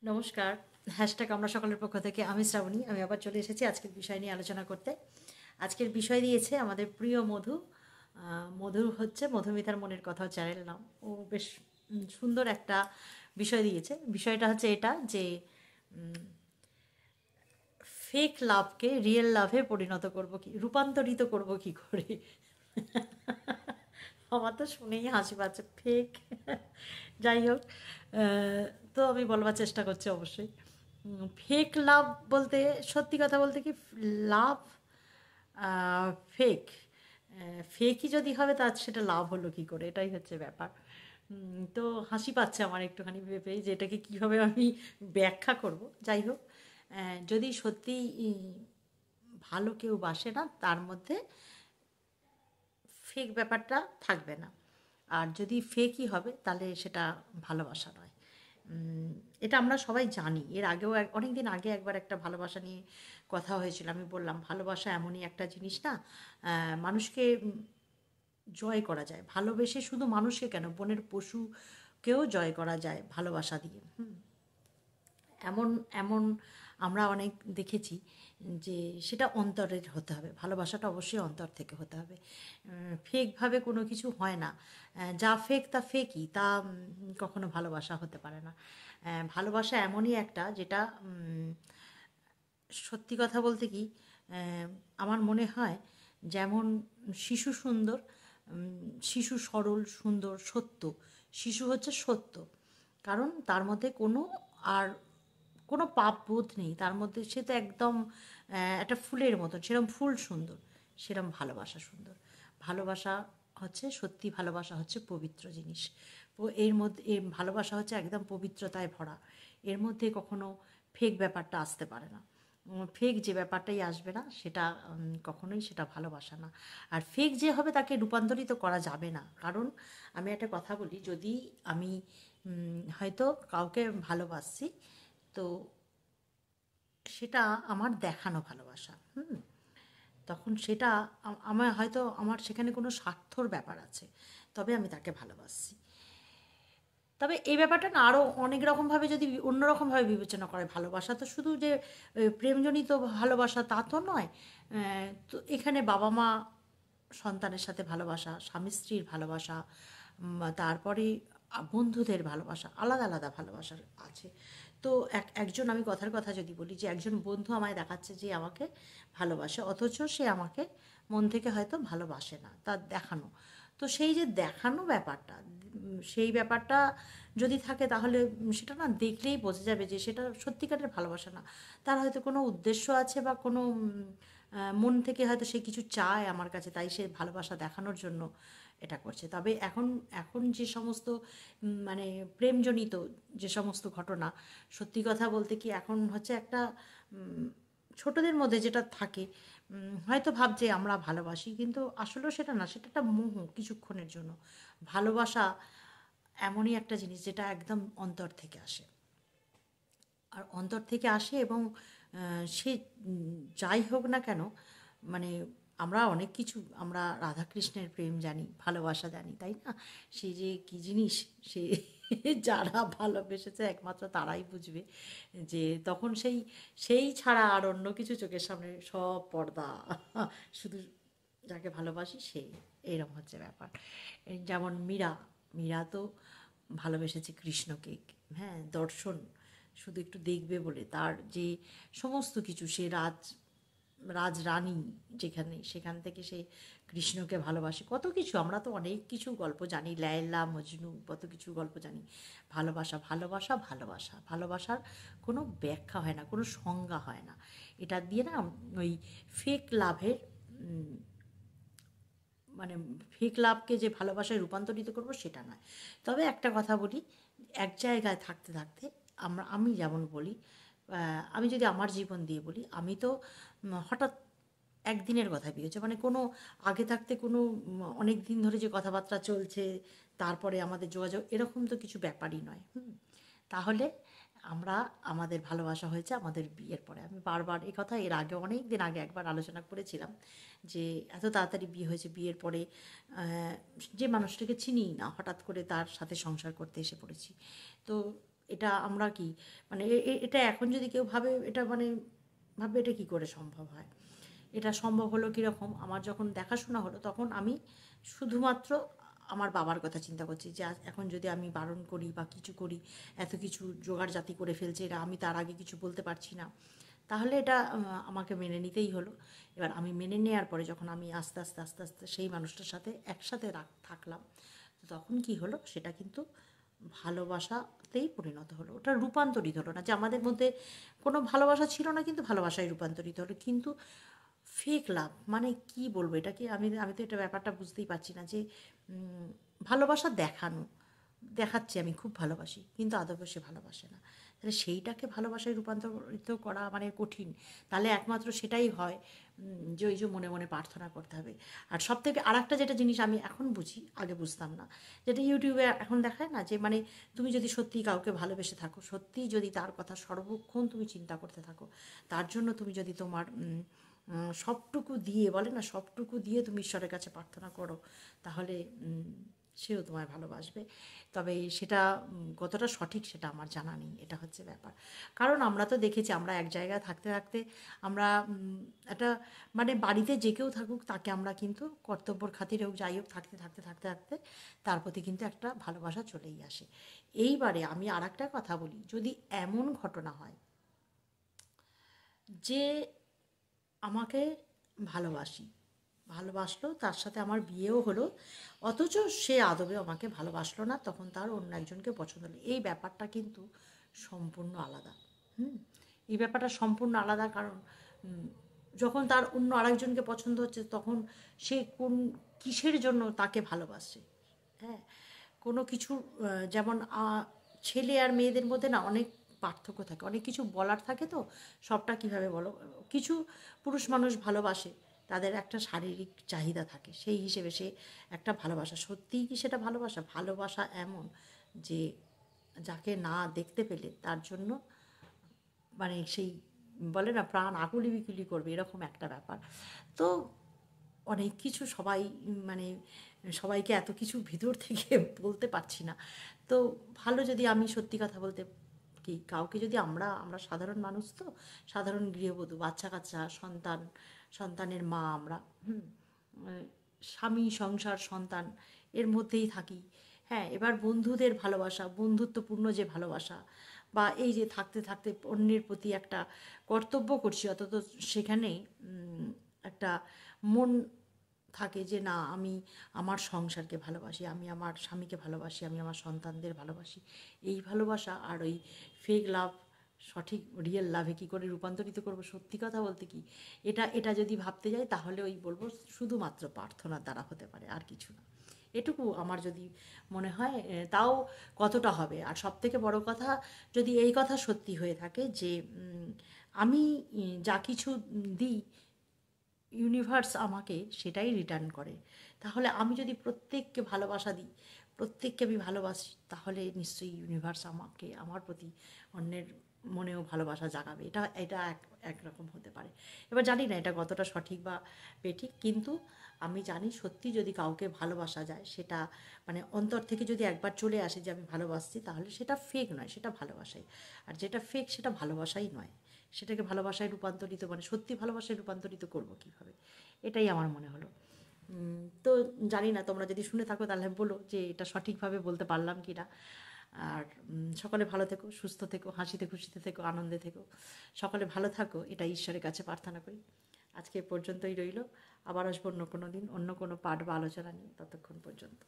নমস্কার। হ্যাশট্যাগ আমরা সকলের পক্ষ থেকে আমি শ্রাবণী। আমি আবার চলে এসেছি আজকের বিষয় নিয়ে আলোচনা করতে। আজকের বিষয় দিয়েছে আমাদের প্রিয় মধু। মধু হচ্ছে মধুমিতার মনের কথা চ্যানেল নাম। ও বেশ সুন্দর একটা বিষয় দিয়েছে। বিষয়টা হচ্ছে এটা যে ফেক লাভকে রিয়েল লাভে পরিণত করব কি, রূপান্তরিত করব কি করে। আমার তো শুনেই হাসি পাচ্ছে, ফেক। যাই হোক, তো আমি বলবার চেষ্টা করছি অবশ্যই। ফেক লাভ বলতে, সত্যি কথা বলতে কি, লাভ ফেক, ফেকই যদি হবে তা সেটা লাভ হলো কি করে, এটাই হচ্ছে ব্যাপার। তো হাসি পাচ্ছে আমার একটুখানি ভেবেই যে এটাকে কীভাবে আমি ব্যাখ্যা করব। যাই হোক, যদি সত্যি ভালো কেউ বাসে না, তার মধ্যে ফেক ব্যাপারটা থাকবে না। আর যদি ফেকই হবে তাহলে সেটা ভালোবাসা নয়। এটা আমরা সবাই জানি। এর আগেও অনেক দিন আগে একবার একটা ভালোবাসা নিয়ে কথা হয়েছিল। আমি বললাম ভালোবাসা এমনই একটা জিনিস না, মানুষকে জয় করা যায় ভালোবেসে। শুধু মানুষকে কেন, বনের পশুকেও জয় করা যায় ভালোবাসা দিয়ে। এমন এমন আমরা অনেক দেখেছি যে সেটা অন্তরের হতে হবে, ভালোবাসাটা অবশ্যই অন্তর থেকে হতে হবে। ফেকভাবে কোনো কিছু হয় না। যা ফেক তা ফেকই, তা কখনো ভালোবাসা হতে পারে না। ভালোবাসা এমনই একটা যেটা সত্যি কথা বলতে কি, আমার মনে হয় যেমন শিশু সুন্দর, শিশু সরল সুন্দর সত্য। শিশু হচ্ছে সত্য, কারণ তার মধ্যে কোনো আর কোনো পাপ বোধ নেই তার মধ্যে। সে তো একদম একটা ফুলের মতন, সেরম ফুল সুন্দর, সেরম ভালোবাসা সুন্দর। ভালোবাসা হচ্ছে সত্যি, ভালোবাসা হচ্ছে পবিত্র জিনিস। এর মধ্যে এর ভালোবাসা হচ্ছে একদম পবিত্রতায় ভরা। এর মধ্যে কখনো ফেক ব্যাপারটা আসতে পারে না। ফেক যে ব্যাপারটাই আসবে না সেটা কখনোই সেটা ভালোবাসা না। আর ফেক যে হবে তাকে রূপান্তরিত করা যাবে না। কারণ আমি একটা কথা বলি, যদি আমি হয়তো কাউকে ভালোবাসছি, তো সেটা আমার দেখানো ভালোবাসা। তখন সেটা আমার হয়তো আমার সেখানে কোনো স্বার্থর ব্যাপার আছে, তবে আমি তাকে ভালোবাসছি। তবে এই ব্যাপারটা না আরও অনেক রকমভাবে যদি অন্য রকমভাবে বিবেচনা করে, ভালোবাসা তো শুধু যে প্রেমজনিত ভালোবাসা তা তো নয়। তো এখানে বাবা মা সন্তানের সাথে ভালোবাসা, স্বামী স্ত্রীর ভালোবাসা, তারপরে বন্ধুদের ভালোবাসা, আলাদা আলাদা ভালোবাসার আছে। তো একজন, আমি কথার কথা যদি বলি, যে একজন বন্ধু আমায় দেখাচ্ছে যে আমাকে ভালোবাসে, অথচ সে আমাকে মন থেকে হয়তো ভালোবাসে না, তার দেখানো। তো সেই যে দেখানো ব্যাপারটা, সেই ব্যাপারটা যদি থাকে তাহলে সেটা না দেখলেই বোঝা যাবে যে সেটা সত্যিকারের ভালোবাসা না। তার হয়তো কোনো উদ্দেশ্য আছে বা কোনো মন থেকে হয়তো সে কিছু চায় আমার কাছে, তাই সে ভালোবাসা দেখানোর জন্য এটা করছে। তবে এখন এখন যে সমস্ত মানে প্রেমজনিত যে সমস্ত ঘটনা, সত্যি কথা বলতে কি, এখন হচ্ছে একটা ছোটদের মধ্যে যেটা থাকে, হয়তো ভাবছে আমরা ভালোবাসি, কিন্তু আসলেও সেটা না, সেটা একটা মোহ কিছুক্ষণের জন্য। ভালোবাসা এমনই একটা জিনিস যেটা একদম অন্তর থেকে আসে। আর অন্তর থেকে আসে এবং সে যাই হোক না কেন, মানে আমরা অনেক কিছু, আমরা রাধাকৃষ্ণের প্রেম জানি, ভালোবাসা জানি, তাই না? সে যে কী জিনিস, সে যারা ভালোবেসেছে একমাত্র তারাই বুঝবে যে তখন সেই সেই ছাড়া আর অন্য কিছু চোখের সামনে সব পর্দা। শুধু যাকে ভালোবাসি সে, এরকম হচ্ছে ব্যাপার। যেমন মীরা, মীরা তো ভালোবেসেছে কৃষ্ণকে। হ্যাঁ, দর্শন শুধু একটু দেখবে বলে তার যে সমস্ত কিছু, সে রাজরানী যেখানে, সেখান থেকে সে কৃষ্ণকে ভালোবাসে। কত কিছু, আমরা তো অনেক কিছু গল্প জানি, লায়লা মজনু, কত কিছু গল্প জানি। ভালোবাসা ভালোবাসা ভালোবাসা, ভালোবাসার কোনো ব্যাখ্যা হয় না, কোনো সংজ্ঞা হয় না। এটা দিয়ে না ওই ফেক লাভের মানে ফেক লাভকে যে ভালোবাসায় রূপান্তরিত করব সেটা নয়। তবে একটা কথা বলি, এক জায়গায় থাকতে থাকতে আমি যেমন বলি, আমি যদি আমার জীবন দিয়ে বলি, আমি তো হঠাৎ একদিনের কথা বিয়েছে, মানে কোনো আগে থাকতে কোনো অনেক দিন ধরে যে কথাবার্তা চলছে, তারপরে আমাদের যোগাযোগ, এরকম তো কিছু ব্যাপারই নয়। তাহলে আমরা, আমাদের ভালোবাসা হয়েছে আমাদের বিয়ের পরে। আমি বারবার এই কথা এর আগে অনেক দিন আগে একবার আলোচনা করেছিলাম যে এত তাড়াতাড়ি বিয়ে হয়েছে, বিয়ের পরে যে মানুষটাকে চিনিই না, হঠাৎ করে তার সাথে সংসার করতে এসে পড়েছি। তো এটা আমরা কি মানে এটা এখন যদি কেউ ভাবে এটা মানে ভাবে এটা কী করে সম্ভব হয়। এটা সম্ভব হলো কীরকম, আমার যখন দেখাশোনা হলো তখন আমি শুধুমাত্র আমার বাবার কথা চিন্তা করছি যে এখন যদি আমি বারণ করি বা কিছু করি, এত কিছু জোগাড় জাতি করে ফেলছে এরা, আমি তার আগে কিছু বলতে পারছি না, তাহলে এটা আমাকে মেনে নিতেই হলো। এবার আমি মেনে নেওয়ার পরে যখন আমি আস্তে আস্তে আস্তে আস্তে সেই মানুষটার সাথে একসাথে থাকলাম, তো তখন কি হলো সেটা কিন্তু ভালোবাসাতেই পরিণত হলো। ওটা রূপান্তরিত হলো না যে আমাদের মধ্যে কোনো ভালোবাসা ছিল না, কিন্তু ভালোবাসায় রূপান্তরিত হলো। কিন্তু ফেক লাভ মানে কি বলবো এটাকে, আমি তো এটা ব্যাপারটা বুঝতেই পারছি না যে ভালোবাসা দেখানো, দেখাচ্ছে আমি খুব ভালোবাসি কিন্তু আদৌ সে ভালোবাসে না, তাহলে সেইটাকে ভালোবাসায় রূপান্তরিত করা মানে কঠিন। তাহলে একমাত্র সেটাই হয় যে ওই যে মনে মনে প্রার্থনা করতে হবে। আর সব থেকে আর একটা যেটা জিনিস আমি এখন বুঝি, আগে বুঝতাম না, যেটা ইউটিউবে এখন দেখায় না যে মানে তুমি যদি সত্যিই কাউকে ভালোবেসে থাকো, সত্যিই যদি তার কথা সর্বক্ষণ তুমি চিন্তা করতে থাকো, তার জন্য তুমি যদি তোমার সবটুকু দিয়ে, বলে না সবটুকু দিয়ে তুমি ঈশ্বরের কাছে প্রার্থনা করো, তাহলে সেও তোমায় ভালোবাসবে। তবে সেটা কতটা সঠিক সেটা আমার জানা নেই, এটা হচ্ছে ব্যাপার। কারণ আমরা তো দেখেছি, আমরা এক জায়গায় থাকতে থাকতে আমরা একটা মানে বাড়িতে যে কেউ থাকুক তাকে আমরা কিন্তু কর্তব্যর খাতিরে হোক যাই হোক থাকতে থাকতে থাকতে থাকতে তার প্রতি কিন্তু একটা ভালোবাসা চলেই আসে। এইবারে আমি আর একটা কথা বলি, যদি এমন ঘটনা হয় যে আমাকে ভালোবাসলো, তার সাথে আমার বিয়েও হলো, অথচ সে আদবে আমাকে ভালোবাসলো না, তখন তার অন্য একজনকে পছন্দ হলো, এই ব্যাপারটা কিন্তু সম্পূর্ণ আলাদা। এই ব্যাপারটা সম্পূর্ণ আলাদা। কারণ যখন তার অন্য আরেকজনকে পছন্দ হচ্ছে, তখন সে কোন কিসের জন্য তাকে ভালোবাসে। হ্যাঁ, কোনো কিছু যেমন ছেলে আর মেয়েদের মধ্যে না অনেক পার্থক্য থাকে, অনেক কিছু বলার থাকে, তো সবটা কিভাবে বলো, কিছু পুরুষ মানুষ ভালোবাসে, তাদের একটা শারীরিক চাহিদা থাকে, সেই হিসেবে সে একটা ভালোবাসা, সত্যিই কি সেটা ভালোবাসা? ভালোবাসা এমন যে যাকে না দেখতে পেলে তার জন্য মানে সেই বলে না প্রাণ আকুলি বিকুলি করবে, এরকম একটা ব্যাপার। তো অনেক কিছু সবাই মানে সবাইকে এত কিছু ভিতর থেকে বলতে পারছি না। তো ভালো যদি আমি সত্যি কথা বলতে কি কাউকে যদি আমরা সাধারণ মানুষ, তো সাধারণ গৃহবধূ, বাচ্চা কাচ্চা, সন্তানের মা আমরা, স্বামী সংসার সন্তান এর মধ্যেই থাকি। হ্যাঁ, এবার বন্ধুদের ভালোবাসা, বন্ধুত্বপূর্ণ যে ভালোবাসা, বা এই যে থাকতে থাকতে অন্যের প্রতি একটা কর্তব্য করছি, অথচ সেখানে একটা মন থাকে যে না আমি আমার সংসারকে ভালোবাসি, আমি আমার স্বামীকে ভালোবাসি, আমি আমার সন্তানদের ভালোবাসি। এই ভালোবাসা আর ওই ফেক লাভ সঠিক রিয়েল লাভে কী করে রূপান্তরিত করব, সত্যি কথা বলতে কি এটা যদি ভাবতে যাই তাহলে ওই বলবো শুধুমাত্র প্রার্থনার দ্বারা হতে পারে, আর কিছু না। এটুকু আমার যদি মনে হয়, তাও কতটা হবে। আর সবথেকে বড় কথা, যদি এই কথা সত্যি হয়ে থাকে যে আমি যা কিছু দিই ইউনিভার্স আমাকে সেটাই রিটার্ন করে, তাহলে আমি যদি প্রত্যেককে ভালোবাসা দিই, প্রত্যেককে আমি ভালোবাসি, তাহলে নিশ্চয়ই ইউনিভার্স আমাকে আমার প্রতি অন্যের মনেও ভালোবাসা জাগাবে। এটা এটা একরকম হতে পারে। এবার জানি না এটা কতটা সঠিক বা বেঠিক, কিন্তু আমি জানি সত্যি যদি কাউকে ভালোবাসা যায়, সেটা মানে অন্তর থেকে যদি একবার চলে আসে যে আমি ভালোবাসছি, তাহলে সেটা ফেক নয়, সেটা ভালোবাসাই। আর যেটা ফেক সেটা ভালোবাসাই নয়, সেটাকে ভালোবাসায় রূপান্তরিত মানে সত্যি ভালোবাসায় রূপান্তরিত করব কীভাবে, এটাই আমার মনে হলো। তো জানি না, তোমরা যদি শুনে থাকো তাহলে বলো যে এটা সঠিকভাবে বলতে পারলাম কি না। আর সকলে ভালো থেকো, সুস্থ থেকো, হাসিতে খুশিতে থেকো, আনন্দে থেকো, সকলে ভালো থাকো, এটা ঈশ্বরের কাছে প্রার্থনা করি। আজকে পর্যন্তই রইল, আবার আসবো অন্য কোনো দিন অন্য কোনো পাঠ বা আলোচনা নিয়ে, ততক্ষণ পর্যন্ত।